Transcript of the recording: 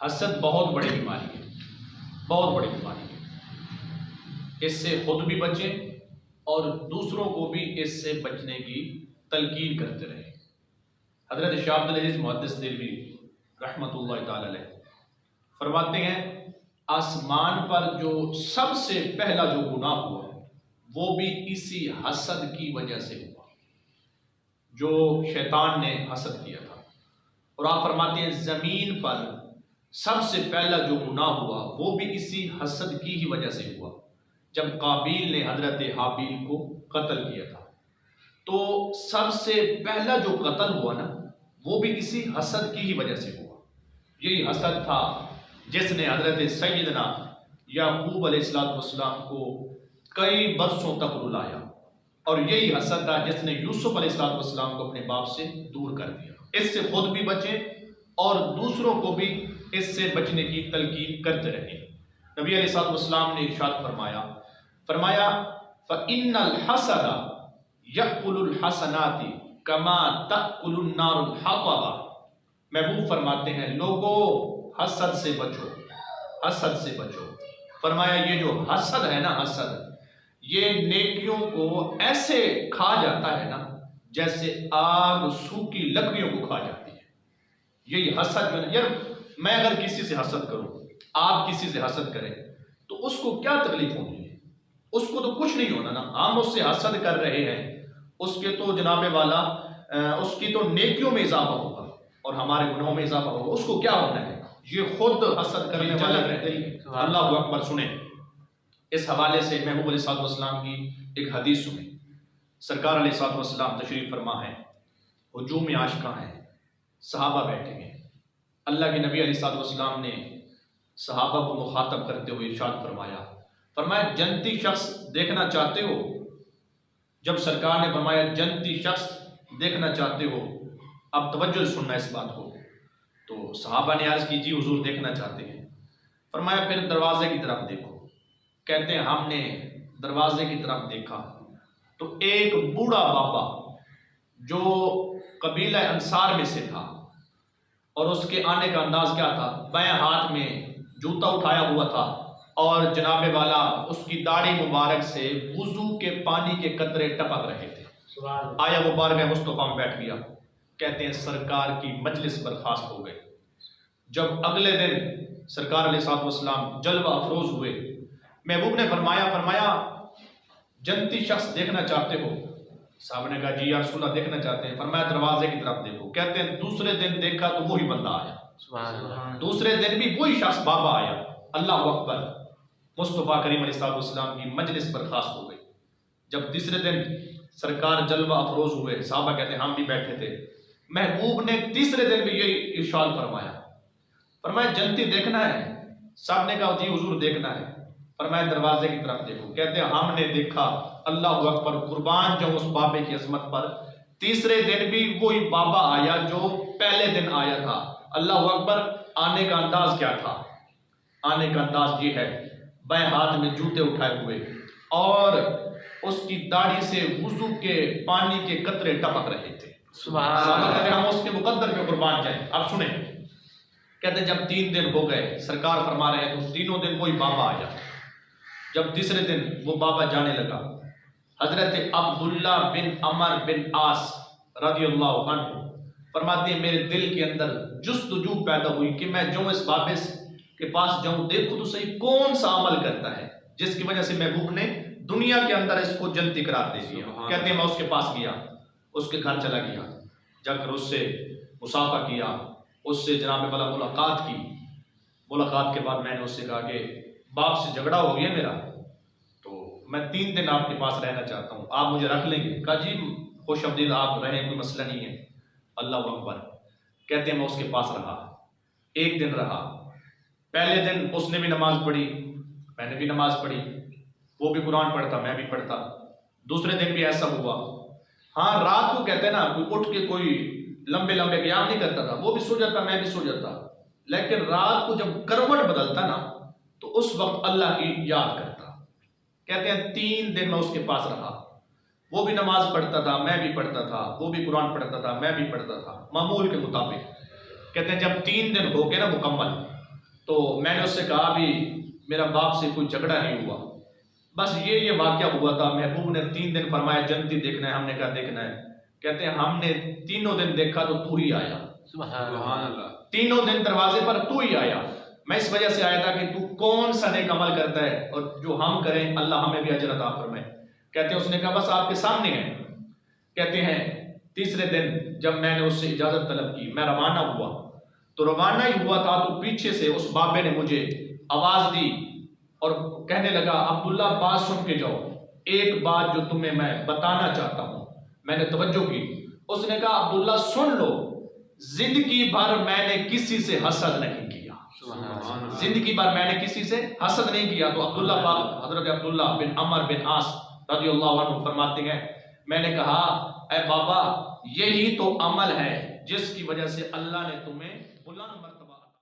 हसद बहुत बड़ी बीमारी है, बहुत बड़ी बीमारी है। इससे खुद भी बचें और दूसरों को भी इससे बचने की तलकीन करते रहें। हज़रत शाह अब्दुल अज़ीज़ मुहद्दिस दिल्ली रहमतुल्लाह तआला अलैह फरमाते हैं, आसमान पर जो सबसे पहला जो गुनाह हुआ वो भी इसी हसद की वजह से हुआ, जो शैतान ने हसद किया था। और आप फरमाते हैं ज़मीन पर सबसे पहला जो गुनाह हुआ वो भी इसी हसद की ही वजह से हुआ, जब काबिल ने हजरत हाबिल को कत्ल किया था। तो सबसे पहला जो कत्ल हुआ ना वो भी इसी हसद की ही वजह से हुआ। यही हसद था जिसने हजरत सैयदना याकूब अलैहिस्सलाम को कई बरसों तक रुलाया, और यही हसद था जिसने यूसुफ अलैहिस्सलाम को अपने बाप से दूर कर दिया। इससे खुद भी बचें और दूसरों को भी इससे बचने की तलकीन करते रहें। नबी अलैहिस्सलाम ने इरशाद फरमाया फ़इन्नल हसदा यअकुलुल हसनाति कमा तअकुलुन नारुल हतबा। महबूब फरमाते हैं, लोगों हसद से बचो, हसद से बचो। फरमाया ये जो हसद है ना, हसद ये नेकियों को ऐसे खा जाता है ना जैसे आग सूखी लकड़ियों को खा जाती है। यही हसद में यार, मैं अगर किसी से हसद करूं, आप किसी से हसद करें तो उसको क्या तकलीफ होनी है? उसको तो कुछ नहीं होना ना। हम उससे हसद कर रहे हैं, उसके तो जनाबे वाला उसकी तो नेकियों में इजाफा होगा और हमारे गुनाहों में इजाफा होगा। उसको क्या होना है? ये खुद हसद करने वाले रहते ही। अल्लाहु अकबर। सुने इस हवाले से महबूब अलैहिस्सलाम की एक हदीस सुने। सरकार अलैहिस्सलाम तशरीफ फरमा है, हुजूम आशिका है, सहाबा बैठे हैं। अल्लाह के नबी अलैहिस्सलाम ने सहाबा को मुखातब करते हुए इरशाद फरमाया जन्नती शख्स देखना चाहते हो? जब सरकार ने फरमाया जन्नती शख्स देखना चाहते हो, अब तवज्जो से सुनना इस बात को। तो सहाबा ने अर्ज की, जी हुजूर देखना चाहते हैं। फरमाया फिर दरवाजे की तरफ देखो। कहते हैं हमने दरवाजे की तरफ देखा तो एक बूढ़ा बाबा जो कबीला अंसार में से था, और उसके आने का अंदाज क्या था? बाएं हाथ में जूता उठाया हुआ था और जनाबे वाला उसकी दाढ़ी मुबारक से वुजू के पानी के कतरे टपक रहे थे। आया वो बारगाह मुस्तफा में बैठ गया। कहते हैं सरकार की मजलिस बर्खास्त हो गई। जब अगले दिन सरकार अलैहिस्सलाम जलवा अफरोज हुए, महबूब ने फरमाया जन्नती शख्स देखना चाहते हो? साहब ने कहा जी या रसूलल्लाह देखना चाहते हैं। फरमाया दरवाजे की तरफ देखो। कहते हैं दूसरे दिन देखा तो वही बंदा आया, दूसरे दिन भी वही शख्स बाबा आया। अल्लाह अकबर। मुस्तफा करीम अलैहिस्सलाम की मजलिस बर्खास्त हो गई। जब तीसरे दिन सरकार जलवा अफरोज हुए, साहबा कहते हैं हम भी बैठे थे। महबूब ने तीसरे दिन भी यही इरशाद फरमाया जन्नती देखना है? साहब ने कहा जी हुजूर देखना है। फरमाया दरवाजे की तरफ देखो। कहते हैं हमने देखा, अल्लाह अकबर, कुर्बान जो उस बाबे की अजमत पर, तीसरे दिन भी वही बाबा आया जो पहले दिन आया था। अल्लाह अकबर। आने का अंदाज क्या था? आने का अंदाज ये है, बाएं हाथ में जूते उठाए हुए और उसकी दाढ़ी से वुजू के पानी के कतरे टपक रहे थे। हम उसके मुकद्दर पे कुर्बान जाए। अब सुने, कहते जब 3 दिन हो गए, सरकार फरमा रहे हैं तो तीनों दिन वही बाबा आया। जब तीसरे दिन वो बाबा जाने लगा, हजरत अब्दुल्ला बिन अमर बिन आस रज़ियल्लाहु अन्हु फरमाते हैं मेरे दिल के अंदर जुस्तजू पैदा हुई कि मैं जो इस बाबे के पास जाऊं, देखूं तो सही कौन सा अमल करता है जिसकी वजह से महबूब ने दुनिया के अंदर इसको जन्नती करार दे दिया। कहते हैं मैं उसके पास गया, उसके घर चला गया, जाकर उससे मुसाफा किया, उससे जनाब वाला मुलाकात की। मुलाकात के बाद मैंने उससे कहा कि बाप से झगड़ा हो गया मेरा, तो मैं 3 दिन आपके पास रहना चाहता हूँ, आप मुझे रख लेंगे? कहा जी खुश अब्दील आप रहें, कोई मसला नहीं है। अल्लाह अकबर। कहते हैं मैं उसके पास रहा, 1 दिन रहा। पहले दिन उसने भी नमाज पढ़ी, मैंने भी नमाज पढ़ी, वो भी कुरान पढ़ता, मैं भी पढ़ता। दूसरे दिन भी ऐसा हुआ। हाँ, रात को कहते हैं ना कोई उठ के कोई लंबे लंबे क़याम नहीं करता था, वो भी सो जाता, मैं भी सो जाता। लेकिन रात को जब करवट बदलता ना तो उस वक्त अल्लाह की याद करता। कहते हैं 3 दिन मैं उसके पास रहा, वो भी नमाज पढ़ता था, मैं भी पढ़ता था, वो भी कुरान पढ़ता था, मैं भी पढ़ता था, मामूल के मुताबिक। कहते हैं जब 3 दिन हो गए ना मुकम्मल, तो मैंने उससे कहा भी मेरा बाप से कोई झगड़ा नहीं हुआ, बस ये वाक्या हुआ था। महबूब ने 3 दिन फरमाया जन्नती देखना है, हमने कहा देखना है। कहते हैं हमने तीनों दिन देखा तो तू ही आया, सुभान अल्लाह। तीनों दिन दरवाजे पर तू ही आया। मैं इस वजह से आया था कि तू कौन सा नेक अमल करता है और जो हम करें अल्लाह हमें भी अजर अता फरमाए। कहते हैं उसने कहा बस आपके सामने है। कहते हैं तीसरे दिन जब मैंने उससे इजाजत तलब की, मैं रवाना हुआ, तो रवाना ही हुआ था तो पीछे से उस बाबे ने मुझे आवाज दी और कहने लगा अब्दुल्ला बात सुन के जाओ, एक बात जो तुम्हें मैं बताना चाहता हूं। मैंने तवज्जो की, उसने कहा अब्दुल्ला सुन लो, जिंदगी भर मैंने किसी से हसद नहीं किया, जिंदगी भर मैंने किसी से हसद नहीं किया। तो अब्दुल्ला हजरत अब्दुल्ला बिन अमर बिन आस रज़ियल्लाहु अन्हु फरमाते हैं मैंने कहा ऐ बाबा यही तो अमल है जिसकी वजह से अल्लाह ने तुम्हें